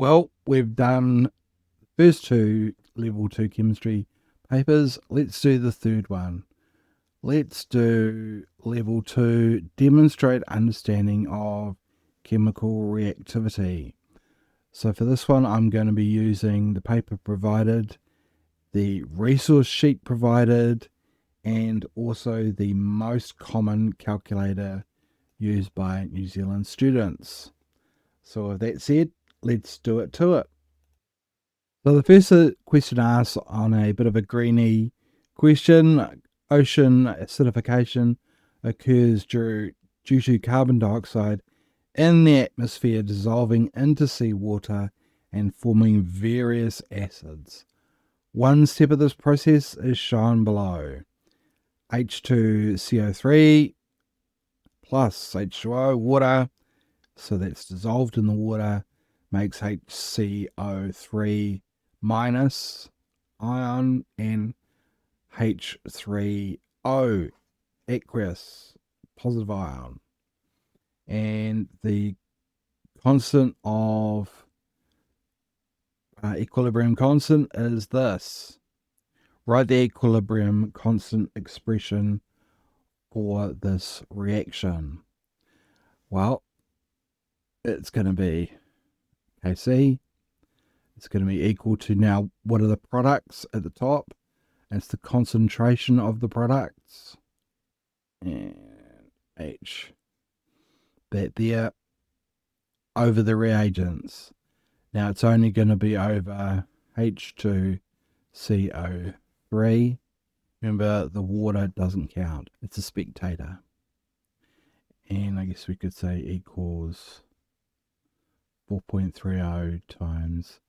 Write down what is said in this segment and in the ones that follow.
Well, we've done the first two level 2 chemistry papers. Let's do the third one. Let's do level 2, demonstrate understanding of chemical reactivity. So for this one, I'm going to be using the paper provided, the resource sheet provided, and also the most common calculator used by New Zealand students. So with that said, let's do it to it. So the first question asks on a bit of a greeny question. Ocean acidification occurs due to carbon dioxide in the atmosphere dissolving into seawater and forming various acids. One step of this process is shown below. H2CO3 plus H2O, water, so that's dissolved in the water, makes HCO3 minus ion and H3O aqueous positive ion. And the constant of equilibrium constant is this. Write the equilibrium constant expression for this reaction. Well, it's going to be Kc. It's going to be equal to, now, what are the products at the top? It's the concentration of the products. And H. That there over the reagents. Now it's only going to be over H2CO3. Remember, the water doesn't count. It's a spectator. And I guess we could say equals 4.30 times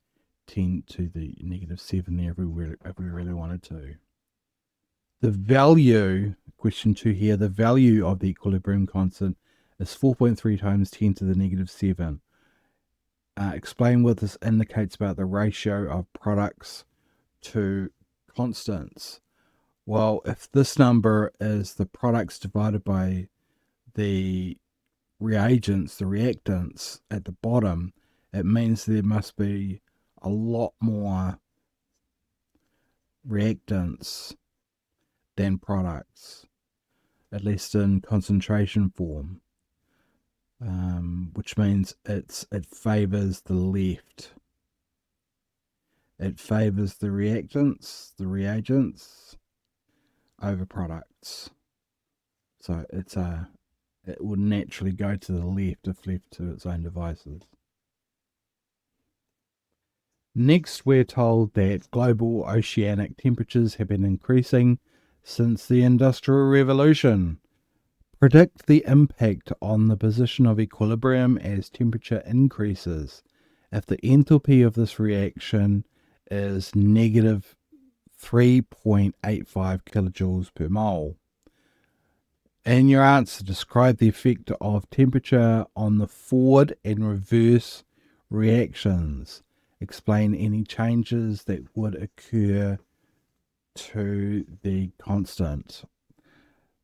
10 to the negative 7 there if we really wanted to. The value, question 2 here, the value of the equilibrium constant is 4.3 times 10 to the negative 7. Explain what this indicates about the ratio of products to constants. Well, if this number is the products divided by the reagents, the reactants at the bottom, it means there must be a lot more reactants than products, at least in concentration form, which means it favors the left. It favors the reactants, the reagents, over products. So it would naturally go to the left if left to its own devices. Next, we're told that global oceanic temperatures have been increasing since the Industrial Revolution. Predict the impact on the position of equilibrium as temperature increases. If the enthalpy of this reaction is negative 3.85 kilojoules per mole. In your answer, describe the effect of temperature on the forward and reverse reactions. Explain any changes that would occur to the constant.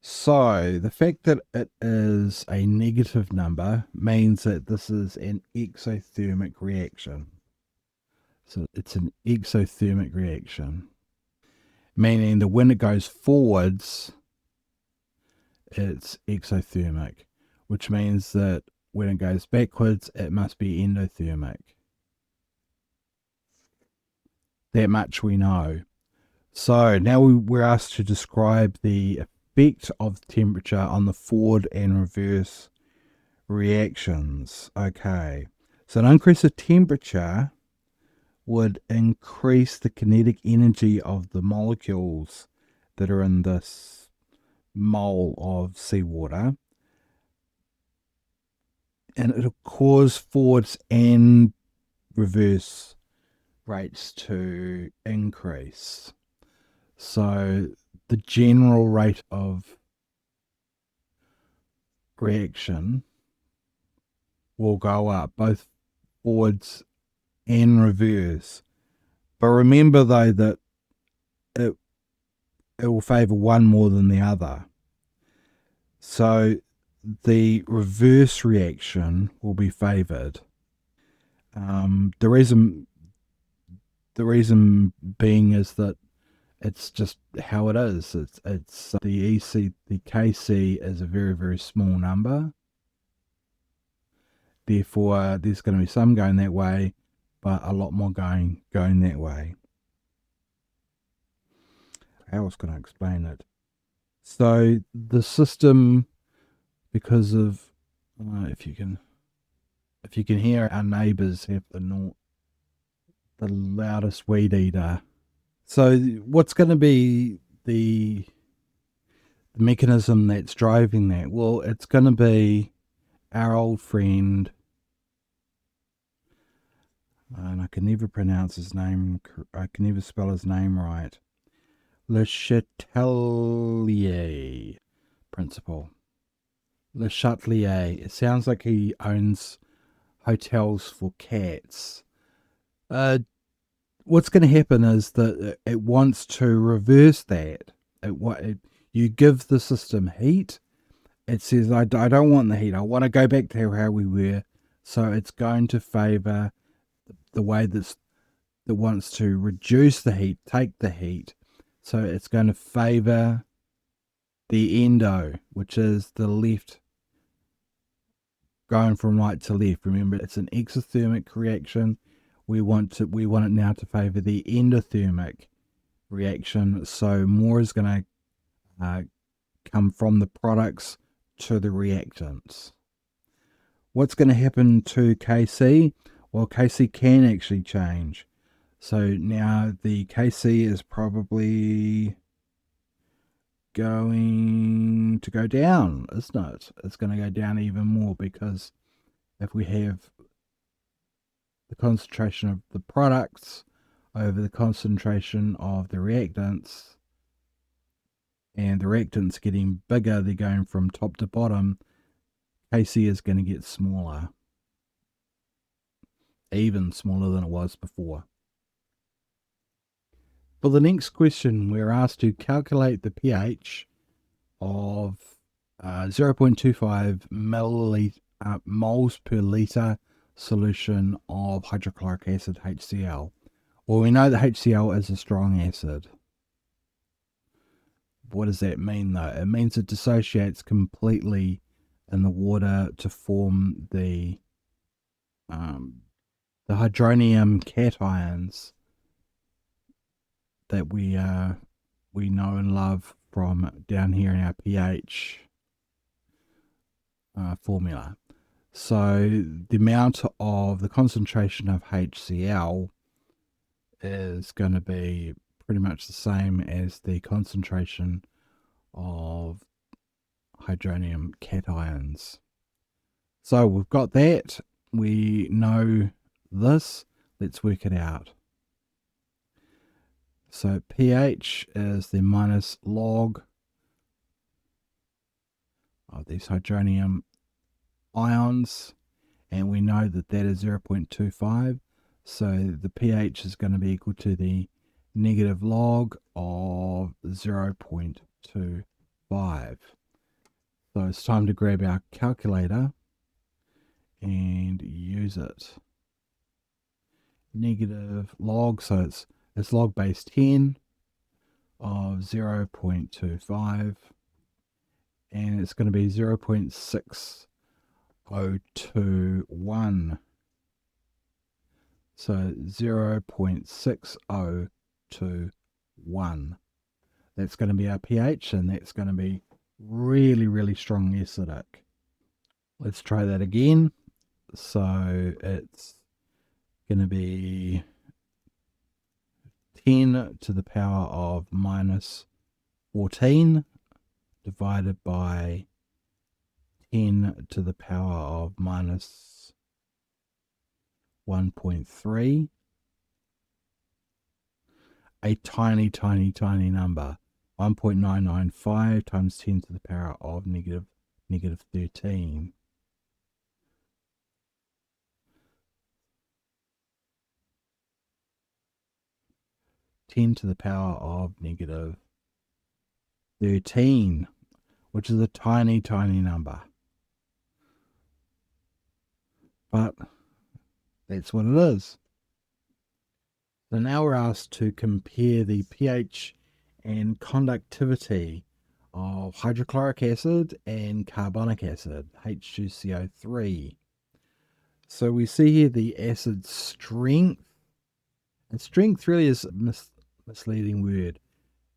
So the fact that it is a negative number means that this is an exothermic reaction. So it's an exothermic reaction, meaning that when it goes forwards, it's exothermic, which means that when it goes backwards, it must be endothermic. That much we know. So now we're asked to describe the effect of temperature on the forward and reverse reactions. Okay, so an increase of temperature would increase the kinetic energy of the molecules that are in this mole of seawater, and it'll cause forwards and reverse rates to increase. So the general rate of reaction will go up, both forwards and reverse. But remember though that it will favour one more than the other. So the reverse reaction will be favoured. The reason being is that it's just how it is. It's the KC is a very very small number. Therefore, there's going to be some going that way, but a lot more going that way. How else can I explain it? So the system, because of if you can hear, our neighbours have the loudest weed eater. So what's going to be the mechanism that's driving that? Well, it's going to be our old friend, and I can never pronounce his name. I can never spell his name right. Le Chatelier principle. Le Chatelier. It sounds like he owns hotels for cats. What's going to happen is that it wants to reverse that. You give the system heat. It says, I don't want the heat. I want to go back to how we were. So it's going to favour the way that wants to reduce the heat, take the heat. So it's going to favour the endo, which is the left, going from right to left. Remember, it's an exothermic reaction. We want it now to favour the endothermic reaction. So more is going to come from the products to the reactants. What's going to happen to KC? Well, KC can actually change. So now the KC is probably going to go down, isn't it? It's going to go down even more, because if we have the concentration of the products over the concentration of the reactants, and the reactants getting bigger, they're going from top to bottom, KC is going to get smaller, even smaller than it was before. For the next question, we're asked to calculate the pH of 0.25 moles per litre solution of hydrochloric acid, HCl. Well, we know that HCl is a strong acid. What does that mean, though? It means it dissociates completely in the water to form the hydronium cations that we know and love from down here in our pH formula. So the amount of the concentration of HCl is going to be pretty much the same as the concentration of hydronium cations. So we've got that. We know this. Let's work it out. So pH is the minus log of these hydronium ions, and we know that that is 0.25. So the pH is going to be equal to the negative log of 0.25. So it's time to grab our calculator and use it. Negative log, so it's log base 10 of 0.25, and it's going to be 0.6021. So 0.6021. That's going to be our pH, and that's going to be really, really strong acidic. Let's try that again. So it's going to be 10 to the power of minus 14 divided by 10 to the power of minus 1.3. A tiny, tiny, tiny number. 1.995 times 10 to the power of negative 13. Ten to the power of negative 13, which is a tiny, tiny number. But That's what it is. So now we're asked to compare the pH and conductivity of hydrochloric acid and carbonic acid, H2CO3. So we see here the acid strength, and strength really is a misleading word.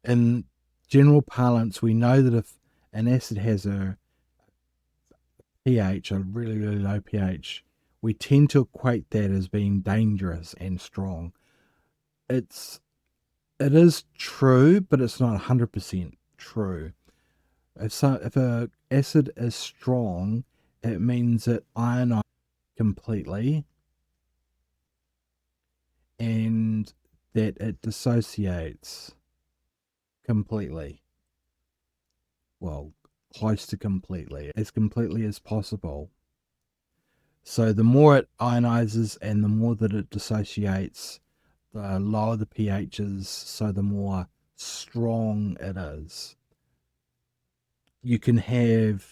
In general parlance, we know that if an acid has a pH, a really, really low pH, we tend to equate that as being dangerous and strong. It is true, but it's not 100% true. If a acid is strong, it means it ionizes completely and that it dissociates completely. Well, close to completely as possible. So the more it ionizes and the more that it dissociates, the lower the pH is, so the more strong it is. You can have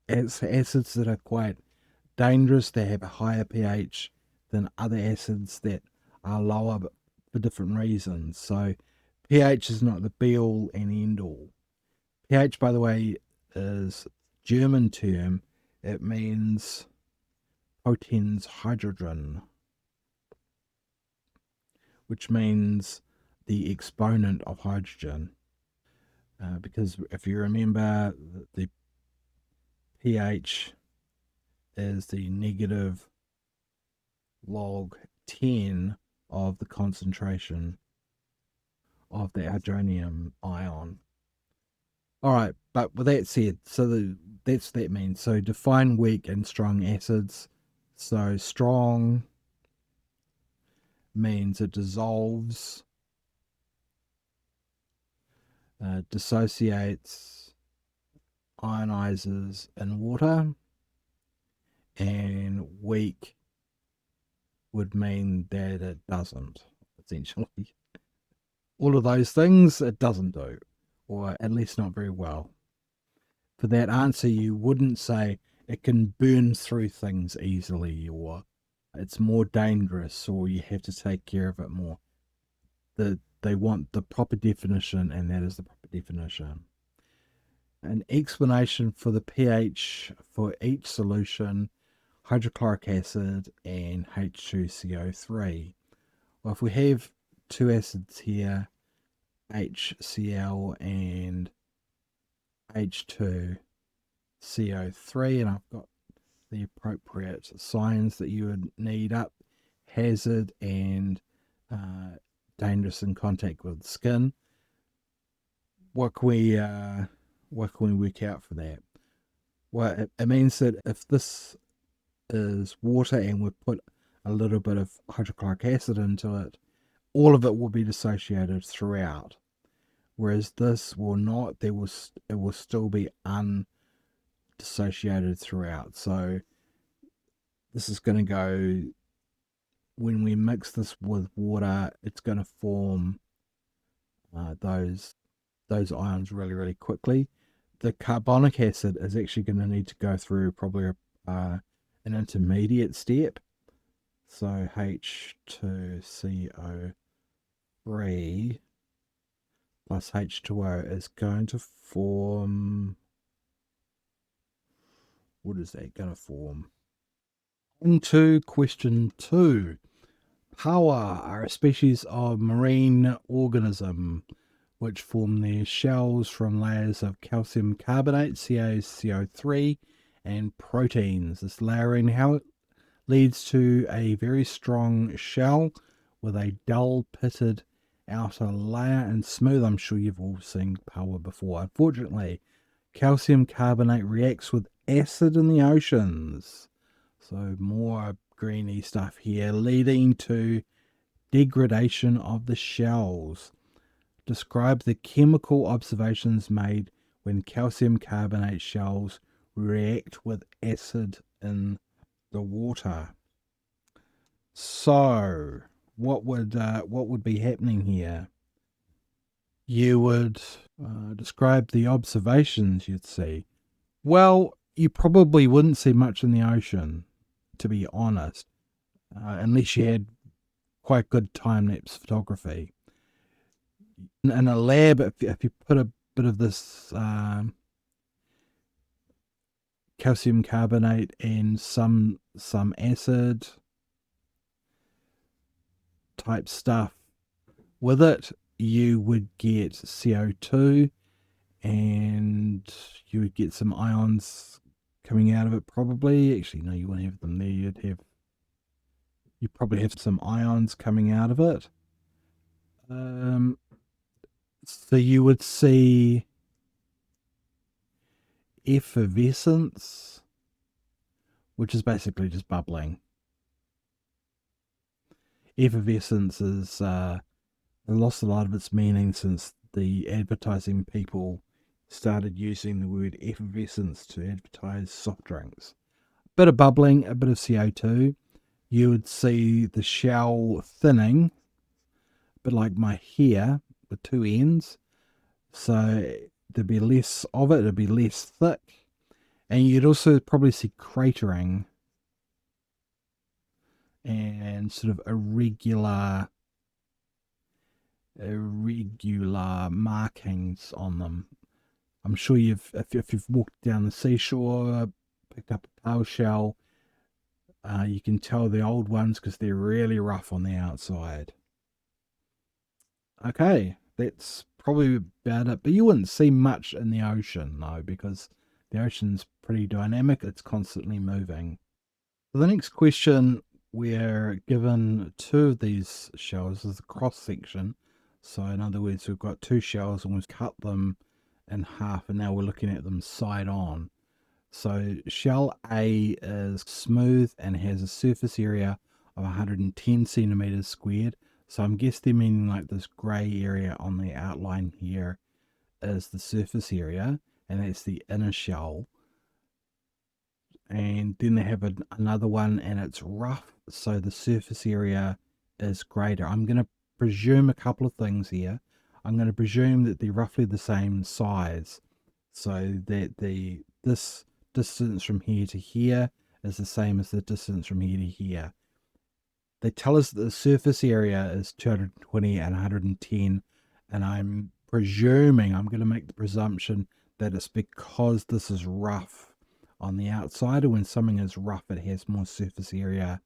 acids that are quite dangerous, they have a higher pH than other acids that are lower, but for different reasons. So pH is not the be all and end all. pH, by the way, is German term. It means potens hydrogen, which means the exponent of hydrogen. Because if you remember, the pH is the negative log 10 of the concentration of the hydronium ion. All right, but with that said, so that's that means. So define weak and strong acids. So strong means it dissolves, dissociates, ionizes in water, and weak would mean that it doesn't, essentially. All of those things it doesn't do, or at least not very well. For that answer, you wouldn't say it can burn through things easily, or it's more dangerous, or you have to take care of it more. They want the proper definition, and that is the proper definition. An explanation for the pH for each solution, hydrochloric acid and H2CO3. Well, if we have two acids here, HCl and H2CO3, and I've got the appropriate signs that you would need up: hazard and dangerous in contact with skin. What can we work out for that? Well, it means that if this is water and we put a little bit of hydrochloric acid into it, all of it will be dissociated throughout. Whereas this will not. It will still be undissociated throughout. So this is going to go, when we mix this with water, it's going to form those ions really, really quickly. The carbonic acid is actually going to need to go through probably an intermediate step. So H2CO3 plus H2O is going to form. What is that going to form? Into question 2. Paua are a species of marine organism which form their shells from layers of calcium carbonate, CaCO3, and proteins. This layering leads to a very strong shell with a dull pitted outer layer and smooth. I'm sure you've all seen Paua before. Unfortunately, calcium carbonate reacts with acid in the oceans. So more greeny stuff here, leading to degradation of the shells. Describe the chemical observations made when calcium carbonate shells react with acid in the water. So, what would be happening here? You would describe the observations you'd see. Well, you probably wouldn't see much in the ocean, to be honest. unless you had quite good time-lapse photography. In a lab, if you put a bit of this calcium carbonate and some acid type stuff with it, you would get CO2 and you would get some ions coming out of it probably. Actually, no, you wouldn't have them there. You'd probably have some ions coming out of it. So you would see effervescence, which is basically just bubbling. Effervescence is lost a lot of its meaning since the advertising people started using the word effervescence to advertise soft drinks. A bit of bubbling, a bit of CO2. You would see the shell thinning, a bit like my hair with two ends. So there'd be less of it, it'd be less thick. And you'd also probably see cratering and sort of irregular markings on them. I'm sure if you've walked down the seashore, picked up a tail shell, you can tell the old ones because they're really rough on the outside. Okay, that's probably about it. But you wouldn't see much in the ocean though, because the ocean's pretty dynamic. It's constantly moving. So the next question, we're given two of these shells as a cross section. So in other words, we've got two shells and we've cut them in half, and now we're looking at them side on. So shell A is smooth and has a surface area of 110 centimeters squared. So I'm guessing they're meaning like this grey area on the outline here is the surface area, and that's the inner shell. And then they have another one and it's rough, so the surface area is greater. I'm going to presume a couple of things here. I'm going to presume that they're roughly the same size, so that this distance from here to here is the same as the distance from here to here. They tell us that the surface area is 220 and 110, and I'm presuming, I'm going to make the presumption that it's because this is rough on the outside, and when something is rough, it has more surface area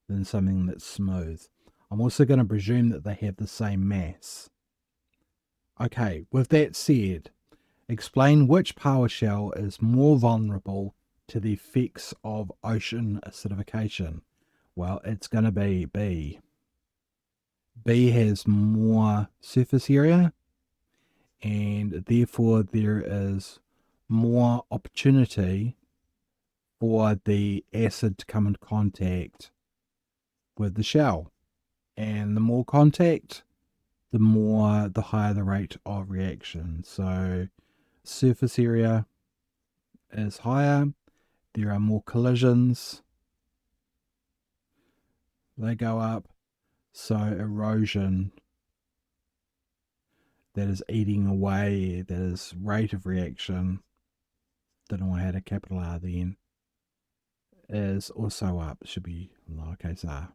than something that's smooth. I'm also going to presume that they have the same mass. Okay, with that said, explain which power shell is more vulnerable to the effects of ocean acidification. Well, it's going to be B. B has more surface area, and therefore there is more opportunity for the acid to come in contact with the shell. And the more contact, the higher the rate of reaction. So surface area is higher, there are more collisions, they go up, so erosion, that is eating away, that is rate of reaction, don't know why I had a capital R then, is also up, should be lowercase r.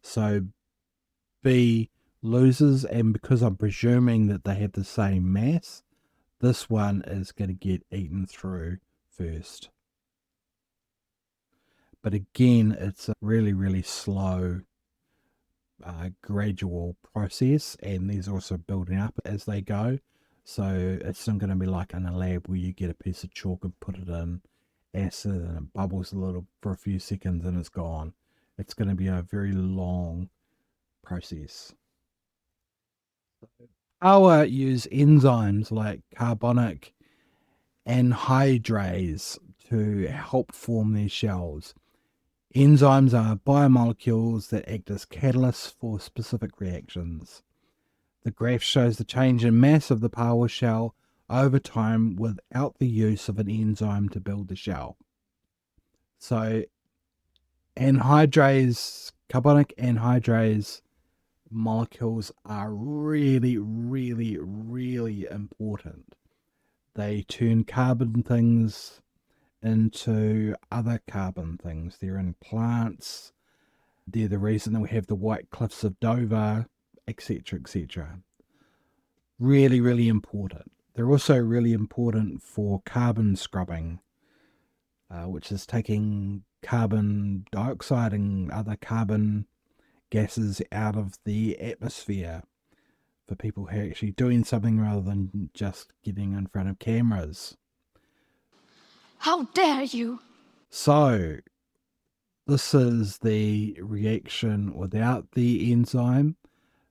So B loses, and because I'm presuming that they have the same mass, this one is going to get eaten through first. But again, it's a really, really slow, gradual process, and these are also building up as they go. So it's not going to be like in a lab where you get a piece of chalk and put it in acid and it bubbles a little for a few seconds and it's gone. It's going to be a very long process. Our use enzymes like carbonic anhydrase to help form these shells. Enzymes are biomolecules that act as catalysts for specific reactions. The graph shows the change in mass of the power shell over time without the use of an enzyme to build the shell. So carbonic anhydrase molecules are really, really, really important. They turn carbon things into other carbon things. They're in plants, They're the reason that we have the White Cliffs of Dover, etc., etc. Really, really important. They're also really important for carbon scrubbing, which is taking carbon dioxide and other carbon gases out of the atmosphere for people who are actually doing something rather than just getting in front of cameras. How dare you! So, this is the reaction without the enzyme.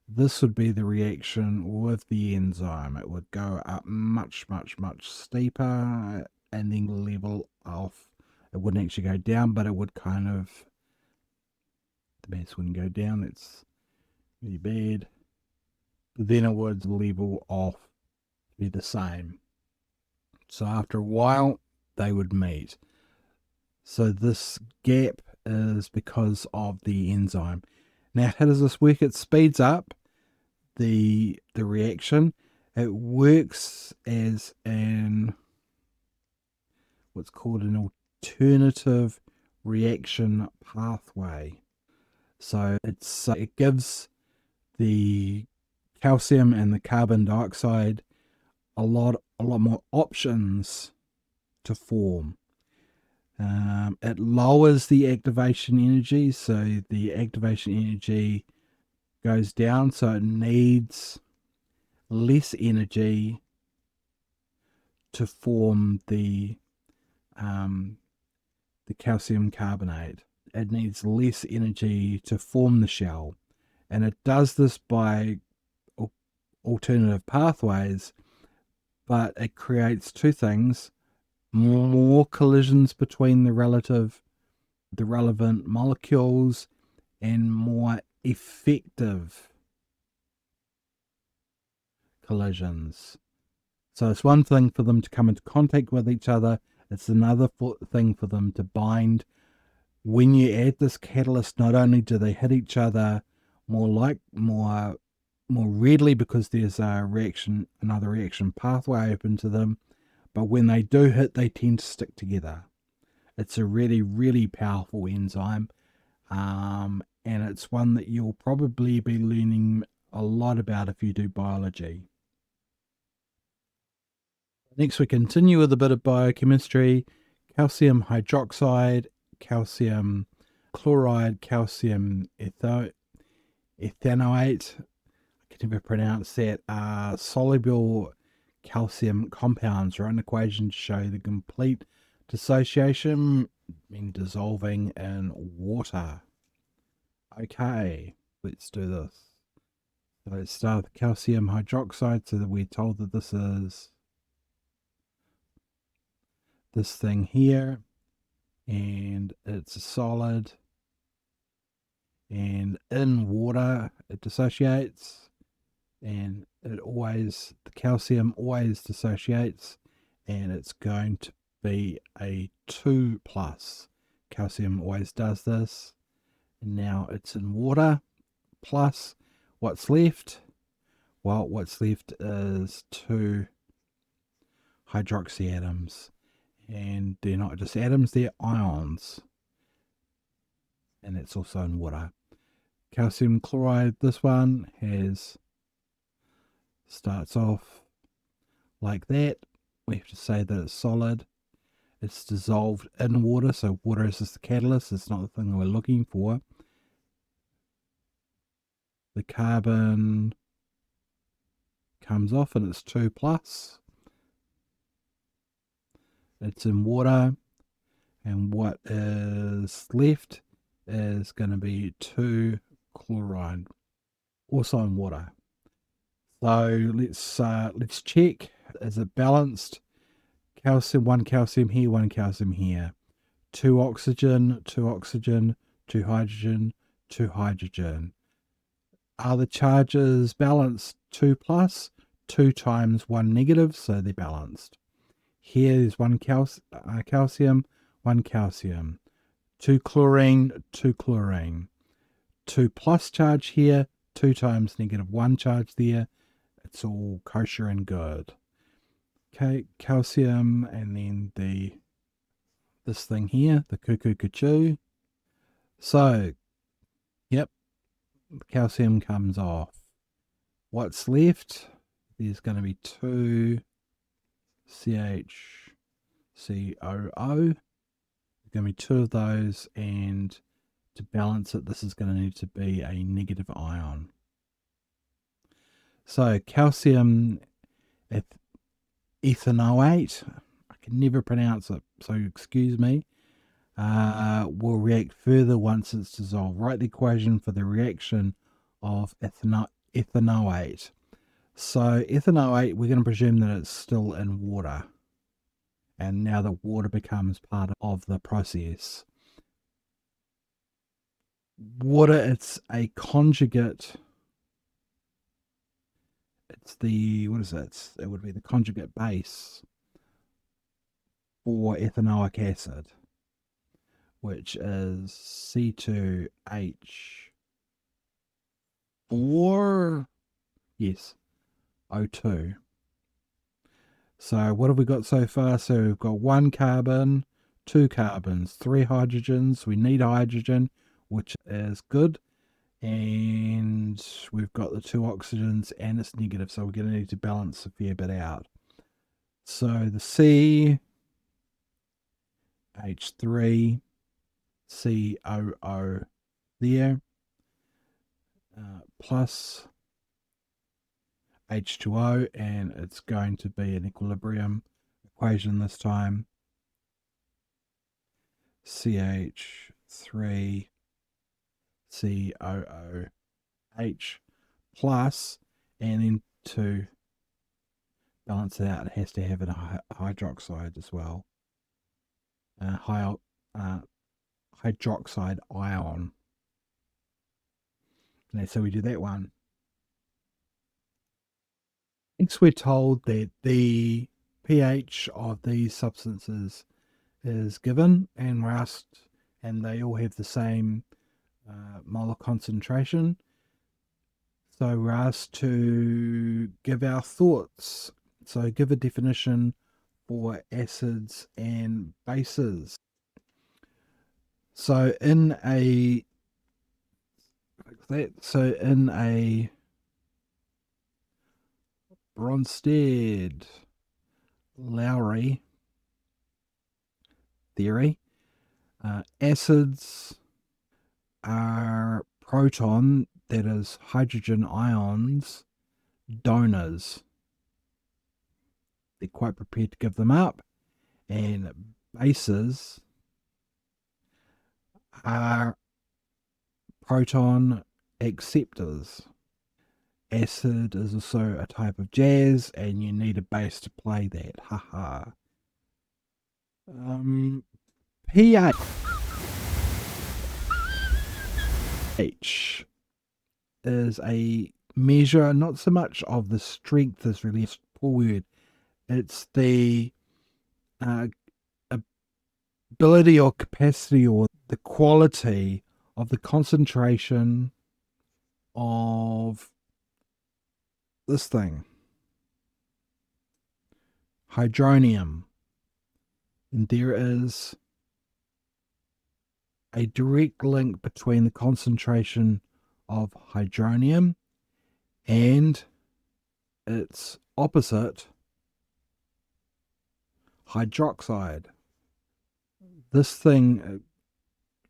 This would be the reaction with the enzyme. It would go up much, much, much steeper and then level off. It wouldn't actually go down, but it would kind of, the mass wouldn't go down. It's really bad. But then it would level off, be the same. So after a while, they would meet. So this gap is because of the enzyme. Now, how does this work? It speeds up the reaction. It works as an what's called an alternative reaction pathway. So it gives the calcium and the carbon dioxide a lot more options to form. It lowers the activation energy, so the activation energy goes down, so it needs less energy to form the calcium carbonate. It needs less energy to form the shell, and it does this by alternative pathways, but it creates two things: more collisions between the relevant molecules and more effective collisions. So it's one thing for them to come into contact with each other. It's another thing for them to bind. When you add this catalyst, not only do they hit each other more readily because there's another reaction pathway open to them, but when they do hit, they tend to stick together. It's a really, really powerful enzyme, and it's one that you'll probably be learning a lot about if you do biology. Next, we continue with a bit of biochemistry: calcium hydroxide, calcium chloride, calcium ethanoate. I can never pronounce that. Soluble calcium compounds are an equation to show the complete dissociation in dissolving in water. Okay, let's do this. So let's start with calcium hydroxide, so that we're told that this is this thing here, and it's a solid, and in water it dissociates, and the calcium always dissociates, and it's going to be a 2 plus. Calcium always does this, and now it's in water. Plus, what's left? Well, what's left is 2 hydroxy atoms, and they're not just atoms, they're ions, and it's also in water. Calcium chloride, this one starts off like that. We have to say that it's solid. It's dissolved in water, so water is just the catalyst. It's not the thing that we're looking for. The carbon comes off and it's 2 plus. It's in water, and what is left is going to be 2 chloride, also in water. So let's check. Is it balanced? Calcium, 1 calcium here, 1 calcium here. 2 oxygen, 2 oxygen, 2 hydrogen, 2 hydrogen. Are the charges balanced? 2 plus, 2 times 1 negative, so they're balanced. Here is 1 calcium, 1 calcium. 2 chlorine, 2 chlorine. 2 plus charge here, 2 times negative 1 charge there. It's all kosher and good. Okay, calcium, and then this thing here, the cuckoo. So The calcium comes off. What's left? There's going to be 2 CHCOO. There's going to be 2 of those, and to balance it, this is going to need to be a negative ion. So calcium ethanoate, I can never pronounce it, so excuse me, will react further once it's dissolved. Write the equation for the reaction of ethanoate. So ethanoate, we're going to presume that it's still in water. And now the water becomes part of the process. Water, it's a conjugate. It's the, what is it? It would be the conjugate base for ethanoic acid, which is C2H4, yes, O2. So what have we got so far? So we've got 1 carbon, 2 carbons, 3 hydrogens. We need hydrogen, which is good. And we've got the 2 oxygens and it's negative, so we're going to need to balance a fair bit out. So the CH3 COO there, plus H2O, and it's going to be an equilibrium equation this time. CH3 COOH plus, and then to balance it out, it has to have a hydroxide as well. Hydroxide ion. And so we do that one. Next, we're told that the pH of these substances is given, and we're asked, and they all have the same molar concentration. So we're asked to give our thoughts. So give a definition for acids and bases. So in a Bronsted-Lowry theory, acids are proton, that is hydrogen ions, donors. They're quite prepared to give them up. And bases are proton acceptors. Acid is also a type of jazz, and you need a base to play that. Haha. pH is a measure, not so much of the strength, is really a poor word. It's the ability or capacity or the quality of the concentration of this thing, hydronium. And there is a direct link between the concentration of hydronium and its opposite, hydroxide. This thing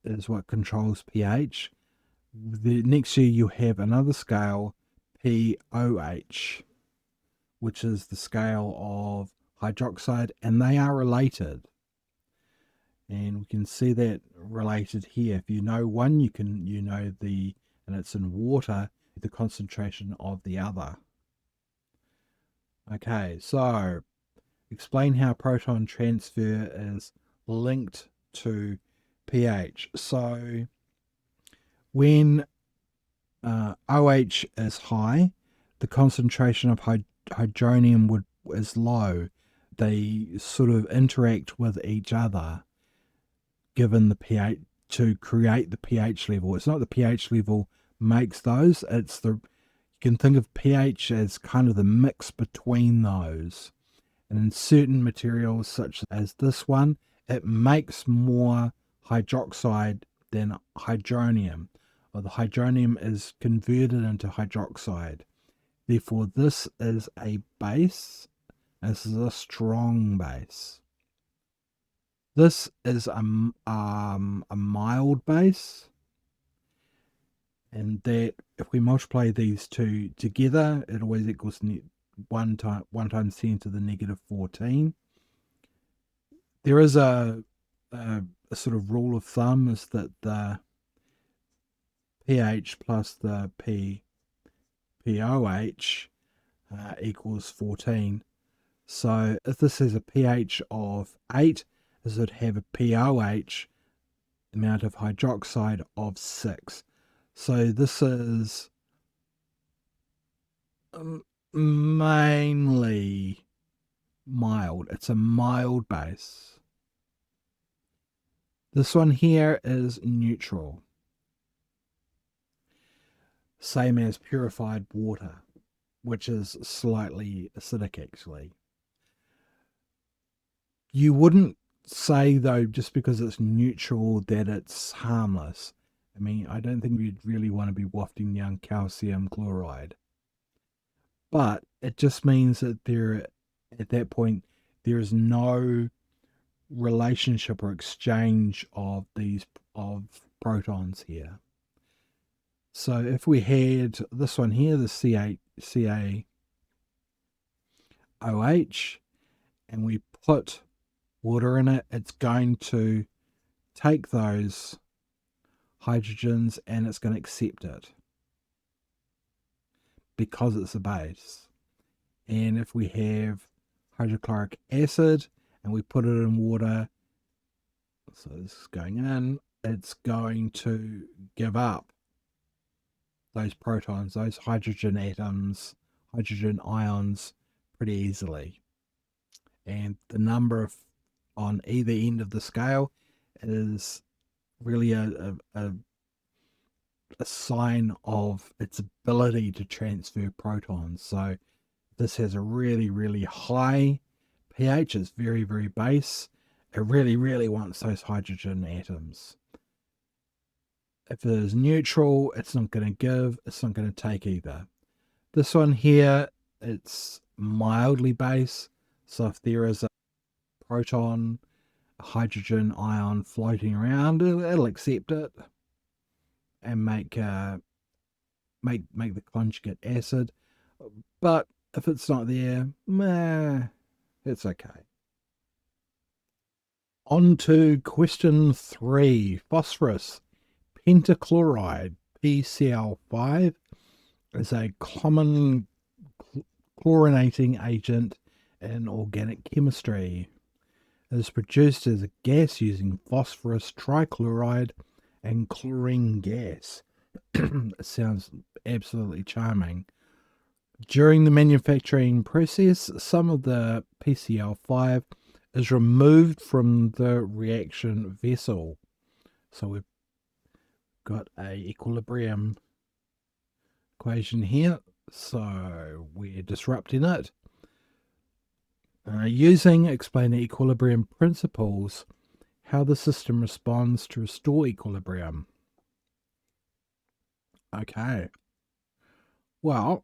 is what controls pH. Next year you have another scale, POH, which is the scale of hydroxide, and they are related. And we can see that related here. If you know one, you know and it's in water, the concentration of the other. Okay, so explain how proton transfer is linked to pH. So when OH is high, the concentration of hydronium is low. They sort of interact with each other, given the pH, to create the pH level. It's not the pH level makes those. You can think of pH as kind of the mix between those. And in certain materials, such as this one, it makes more hydroxide than hydronium. or the hydronium is converted into hydroxide. Therefore, this is a base. This is a strong base. This is a mild base, and that if we multiply these two together, it always equals 1 times 10 to the negative 14. There is a sort of rule of thumb is that the pH plus the POH equals 14. So if this has a pH of 8, this would have a POH amount of hydroxide of 6. So this is mainly mild. It's a mild base. This one here is neutral. Same as purified water, which is slightly acidic actually. You wouldn't say, though, just because it's neutral that it's harmless. I mean, I don't think you'd really want to be wafting down calcium chloride. But it just means that at that point, there is no relationship or exchange of protons here. So if we had this one here, the CaOH, and we put water in it, it's going to take those hydrogens and it's going to accept it because it's a base. And if we have hydrochloric acid and we put it in water, so this is going in, it's going to give up those protons, those hydrogen atoms, hydrogen ions pretty easily. And the number on either end of the scale is really a sign of its ability to transfer protons. So this has a really, really high pH. It's very, very base. It really, really wants those hydrogen atoms. If it is neutral, it's not going to give, it's not going to take either. This one here, it's mildly base. So if there is a proton, a hydrogen ion floating around, it'll accept it and make the conjugate acid. But if it's not there, it's okay. On to question 3. Phosphorus pentachloride, PCl5, is a common chlorinating agent in organic chemistry. It is produced as a gas using phosphorus trichloride and chlorine gas. It sounds absolutely charming. During the manufacturing process, some of the PCl5 is removed from the reaction vessel. So we've got a equilibrium equation here. So we're disrupting it. Using explaining equilibrium principles, how the system responds to restore equilibrium. Okay. Well,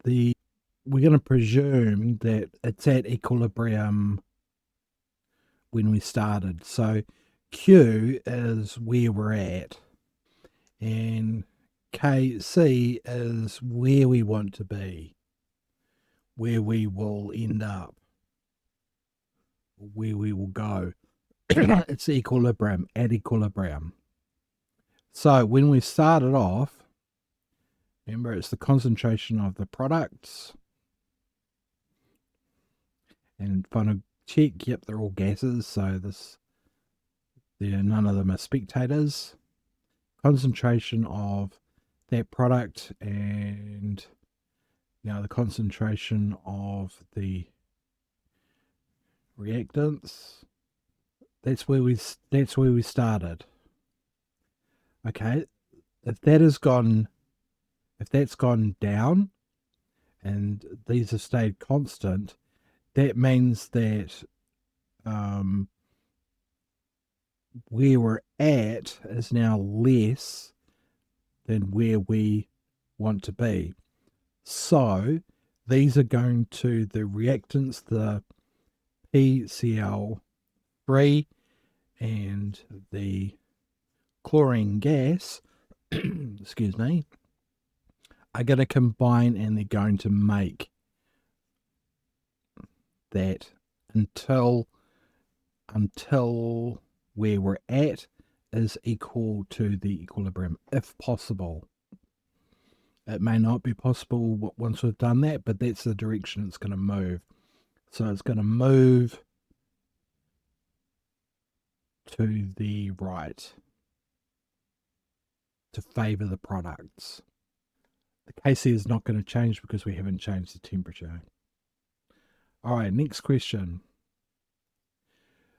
we're going to presume that it's at equilibrium when we started. So Q is where we're at, and KC is where we want to be, where we will end up, where we will go. It's equilibrium, at equilibrium. So when we started off, remember it's the concentration of the products. And final check, yep, they're all gases, so none of them are spectators. Concentration of that product, and now the concentration of the reactants. That's where we started. Okay, if that's gone down, and these have stayed constant, that means that where we're at is now less than where we want to be. So these are going to the reactants, the PCl3 and the chlorine gas, excuse me, are going to combine and they're going to make that until where we're at is equal to the equilibrium, if possible. It may not be possible once we've done that, but that's the direction it's going to move. So it's going to move to the right to favour the products. The KC is not going to change because we haven't changed the temperature. All right, next question.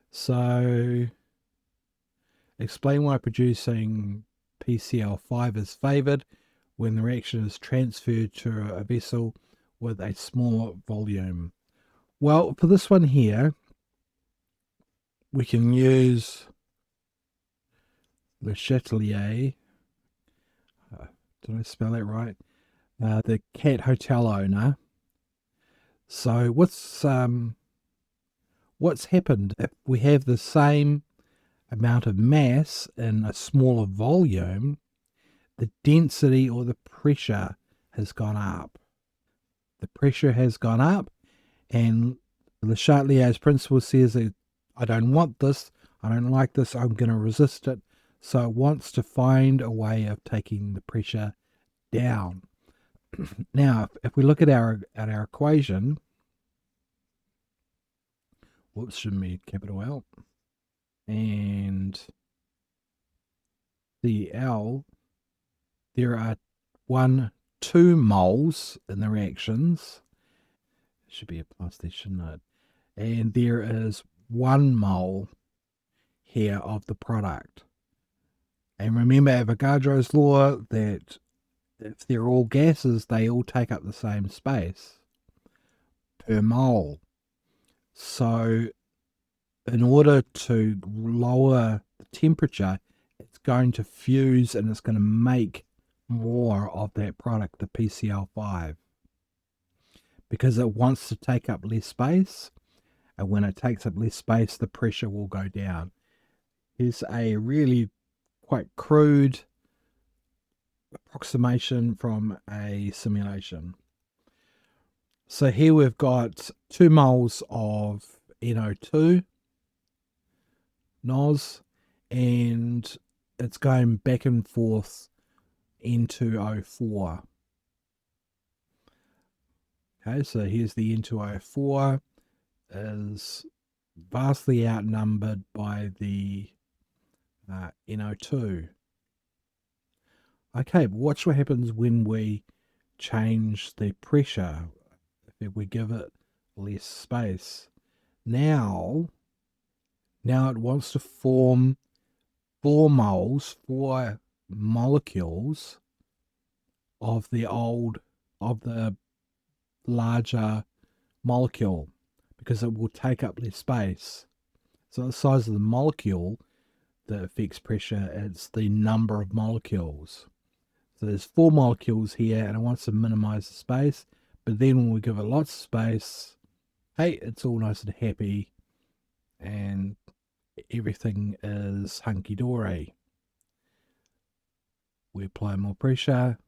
So explain why producing PCl5 is favoured when the reaction is transferred to a vessel with a smaller volume. Well, for this one here, we can use the Chatelier. Did I spell that right? The cat hotel owner. So what's happened if we have the same amount of mass in a smaller volume? The density or the pressure has gone up. The pressure has gone up, and the Chatelier's principle says that I don't want this, I don't like this, I'm going to resist it. So it wants to find a way of taking the pressure down. Now, if we look at our equation, whoops, shouldn't be capital L, and the L, there are 2 moles in the reactions. It should be a plus there, shouldn't it? And there is 1 mole here of the product. And remember Avogadro's law that if they're all gases, they all take up the same space per mole. So in order to lower the temperature, it's going to fuse and it's going to make more of that product, the PCl5, because it wants to take up less space. And when it takes up less space, the pressure will go down. Here's a really quite crude approximation from a simulation. So here we've got 2 moles of NO2 NOS, and it's going back and forth N2O4. Okay, so here's the N2O4 is vastly outnumbered by the NO2. Okay, but watch what happens when we change the pressure, if we give it less space. Now it wants to form 4 molecules of the larger molecule, because it will take up less space. So the size of the molecule that affects pressure, it's the number of molecules. So there's 4 molecules here, and it wants to minimize the space. But then when we give it lots of space, hey, it's all nice and happy, and everything is hunky-dory. We apply more pressure.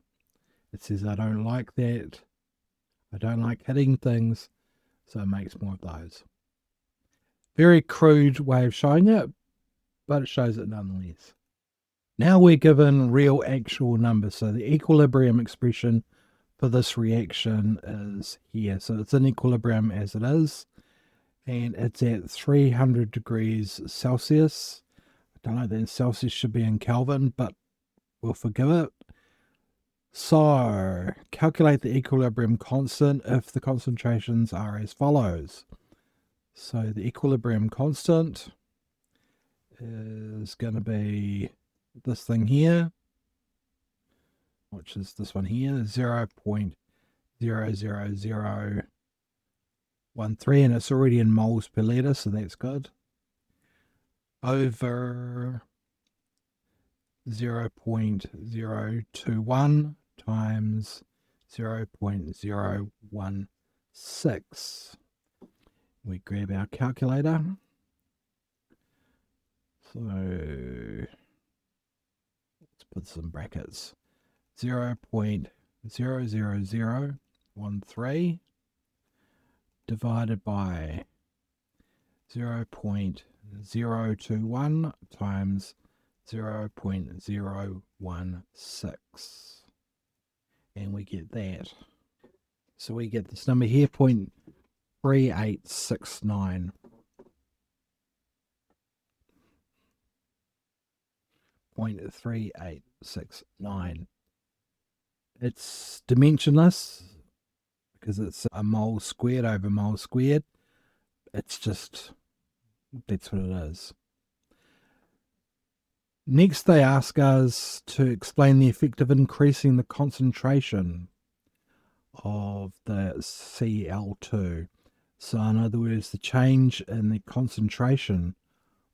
It says, I don't like that. I don't like hitting things. So it makes more of those. Very crude way of showing it, but it shows it nonetheless. Now we're given real actual numbers. So the equilibrium expression for this reaction is here. So it's in equilibrium as it is, and it's at 300 degrees Celsius. I don't know that Celsius should be in Kelvin, but we'll forgive it. So calculate the equilibrium constant if the concentrations are as follows. So the equilibrium constant is going to be this thing here, which is this one here, 0.00013, and it's already in moles per liter, so that's good. over 0.021 times 0.016. We grab our calculator. So let's put some brackets. 0.00013 divided by 0.021 times 0.016. And we get that. So we get this number here, 0.3869. 0.3869. It's dimensionless because it's a mole squared over mole squared. It's just, that's what it is. Next, they ask us to explain the effect of increasing the concentration of the Cl2. So in other words, the change in the concentration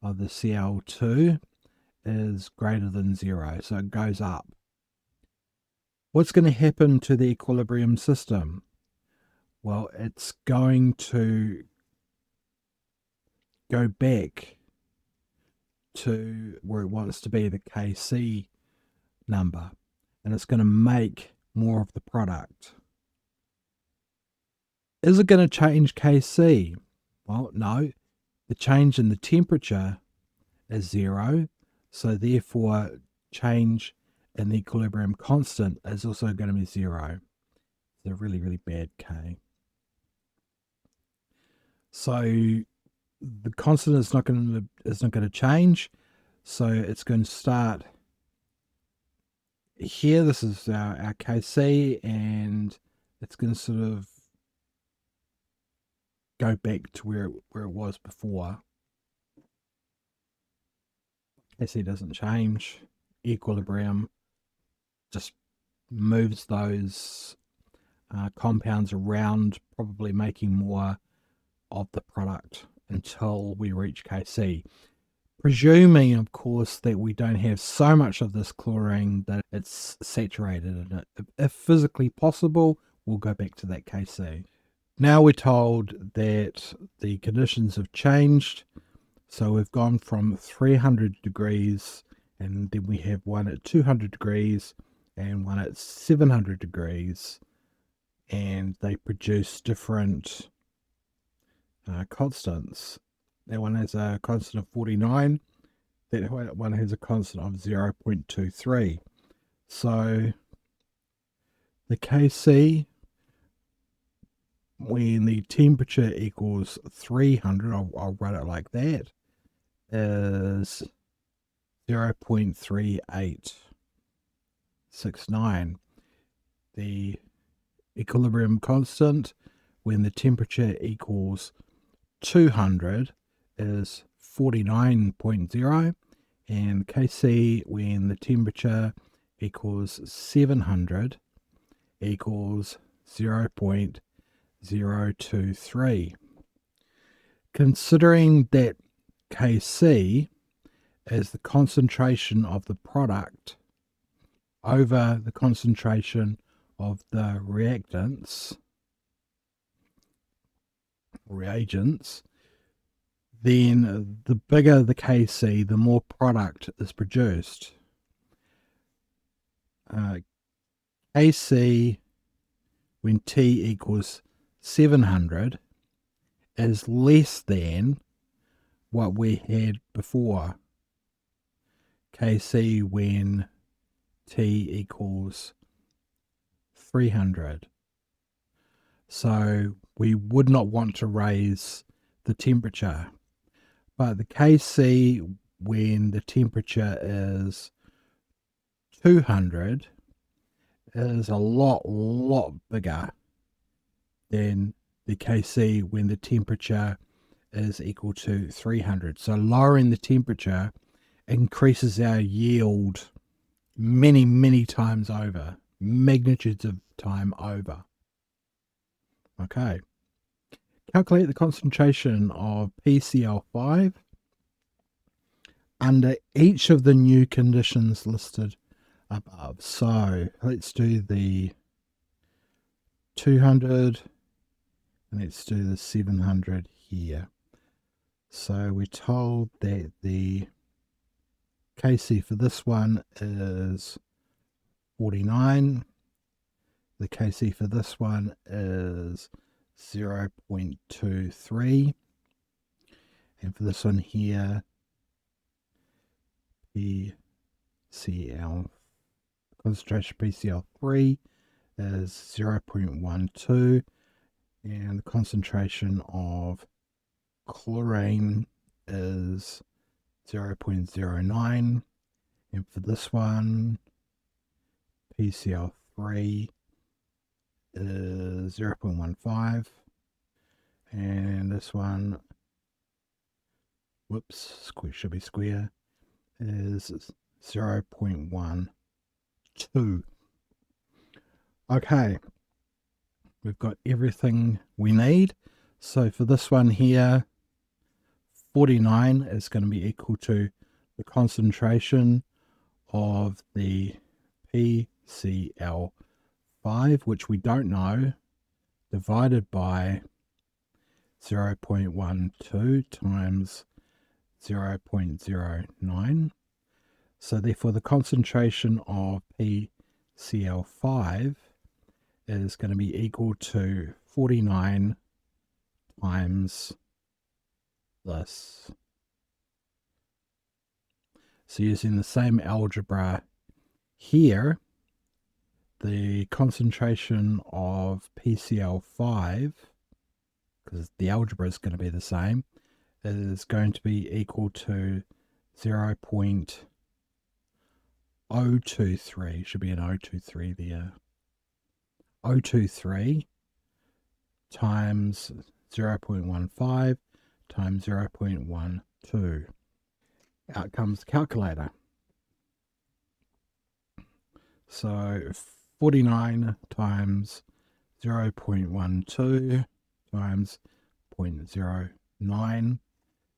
of the Cl2 is greater than 0, so it goes up. What's going to happen to the equilibrium system? Well, it's going to go back to where it wants to be, the Kc number, and it's going to make more of the product. Is it going to change Kc? Well, no. The change in the temperature is 0, so therefore change in the equilibrium constant is also going to be 0. It's a really, really bad K. So the constant is not going to change. So it's going to start here. This is our Kc, and it's going to sort of go back to where it was before. Kc doesn't change. Equilibrium just moves those compounds around, probably making more of the product until we reach Kc. Presuming, of course, that we don't have so much of this chlorine that it's saturated in it. If physically possible, we'll go back to that Kc. Now we're told that the conditions have changed. So we've gone from 300 degrees, and then we have one at 200 degrees and one at 700 degrees. And they produce different constants. That one has a constant of 49. That one has a constant of 0.23. So the Kc, when the temperature equals 300, I'll write it like that, is 0.3869. The equilibrium constant when the temperature equals 200 is 49.0, and Kc when the temperature equals 700 equals 0.023. Considering that Kc is the concentration of the product over the concentration of the reagents, then the bigger the Kc, the more product is produced. Kc when T equals 700 is less than what we had before. Kc when T equals 300. So we would not want to raise the temperature. But the Kc when the temperature is 200 is a lot bigger than the Kc when the temperature is equal to 300. So lowering the temperature increases our yield many times over, magnitudes of time over. Okay. Calculate the concentration of PCl5 under each of the new conditions listed above. So let's do the 200 and let's do the 700 here. So we're told that the KC for this one is 49. The KC for this one is 0.23. And for this one here, PCL, concentration PCL3 is 0.12. And the concentration of chlorine is 0.09. And for this one, PCL3 is 0.15. And this one, whoops, should be square, is 0.12. Okay, we've got everything we need. So for this one here, 49 is going to be equal to the concentration of the PCl5, which we don't know, divided by 0.12 times 0.09. So therefore the concentration of PCl5 is going to be equal to 49 times this. So using the same algebra here, the concentration of PCl5, because the algebra is going to be the same, is going to be equal to 0.023. Should be an 023 there. 023 times 0.15 times 0.12. Out comes the calculator. So 49 times 0.12 times 0.09.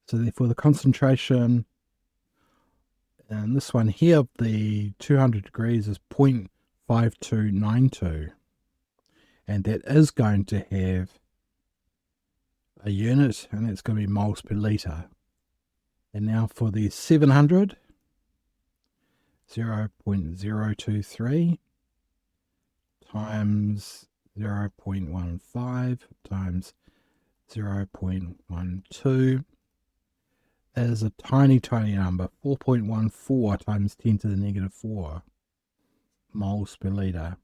So therefore the concentration in this one here, the 200 degrees, is 0.5292. And that is going to have a unit, and it's going to be moles per litre. And now for the 700, 0.023 times 0.15 times 0.12 is a tiny, tiny number, 4.14 times 10 to the negative 4 moles per litre.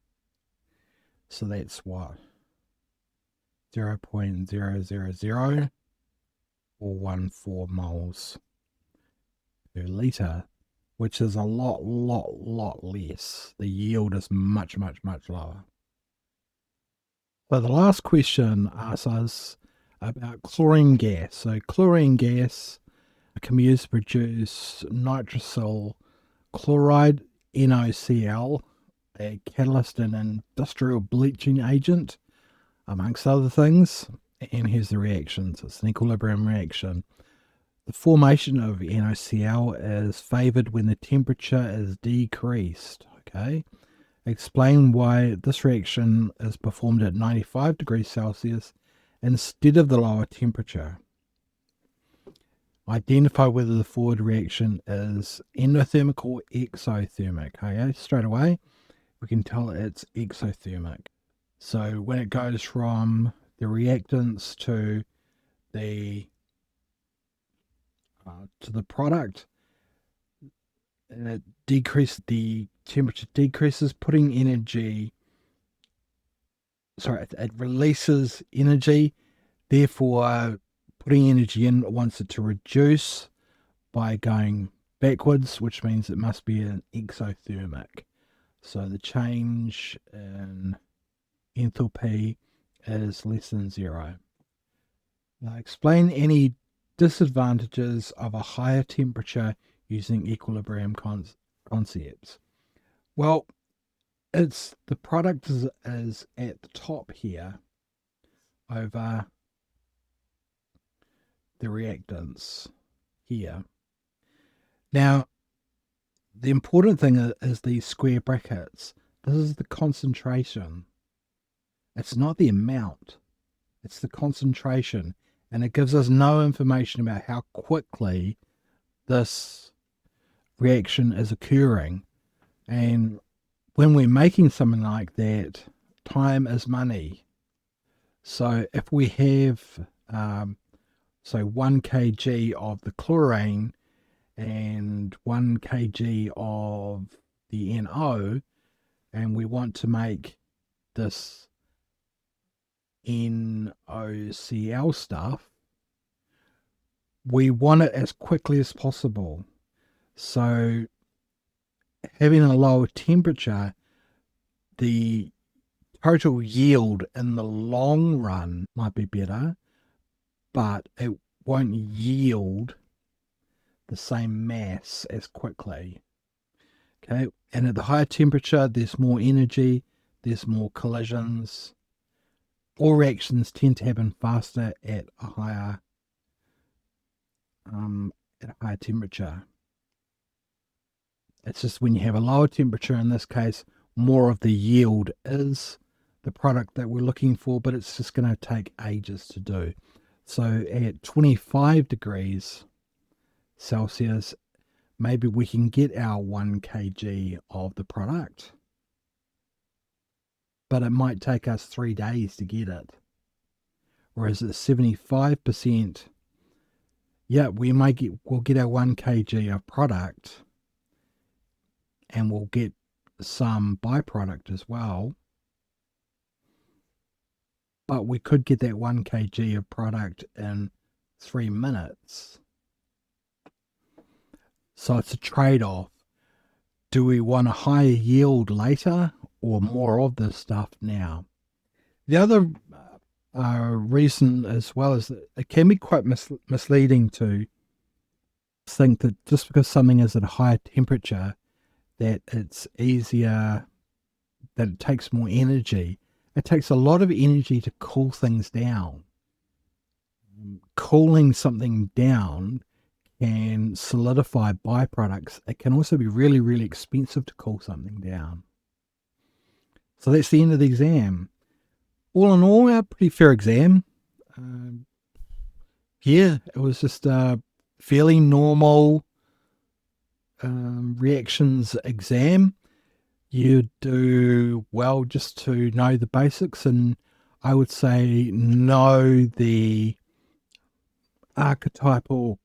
So that's what? 0.000414 moles per litre, which is a lot less. The yield is much lower. So the last question asks us about chlorine gas. So chlorine gas can be used to produce nitrosyl chloride, NOCl, a catalyst and industrial bleaching agent, amongst other things. And here's the reactions. It's an equilibrium reaction. The formation of NOCl is favored when the temperature is decreased. Okay. Explain why this reaction is performed at 95 degrees Celsius instead of the lower temperature. Identify whether the forward reaction is endothermic or exothermic. Okay, straight away we can tell it's exothermic. So when it goes from the reactants to the product, it decreases, the temperature decreases, putting energy. Sorry, it releases energy. Therefore, putting energy in wants it to reduce by going backwards, which means it must be an exothermic. So the change in enthalpy is less than 0. Now explain any disadvantages of a higher temperature using equilibrium concepts. Well, it's the product is at the top here over the reactants here. Now, the important thing is these square brackets. This is the concentration. It's not the amount, it's the concentration. And it gives us no information about how quickly this reaction is occurring. And when we're making something like that, time is money. So if we have, 1 kg of the chlorine and 1 kg of the NO, and we want to make this NOCl stuff, we want it as quickly as possible. So having a lower temperature, the total yield in the long run might be better, but it won't yield the same mass as quickly. Okay, and at the higher temperature, there's more energy, there's more collisions. All reactions tend to happen faster at a higher temperature. It's just when you have a lower temperature, in this case, more of the yield is the product that we're looking for, but it's just going to take ages to do. So at 25 degrees Celsius, maybe we can get our 1 kg of the product, but it might take us 3 days to get it. Whereas at 75%, we'll get our 1 kg of product, and we'll get some byproduct as well. But we could get that 1 kg of product in 3 minutes. So it's a trade-off. Do we want a higher yield later or more of this stuff now? The other reason as well is that it can be quite misleading to think that just because something is at a higher temperature, that it's easier, that it takes more energy. It takes a lot of energy to cool things down. Cooling something down can solidify byproducts. It can also be really, really expensive to cool something down. So that's the end of the exam. All in all, a pretty fair exam. It was just a fairly normal reactions exam. You do well just to know the basics, and I would say know the archetypal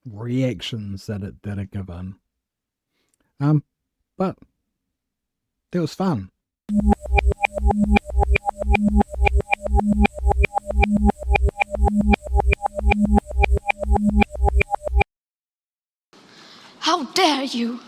reactions that are given. But that was fun. How dare you!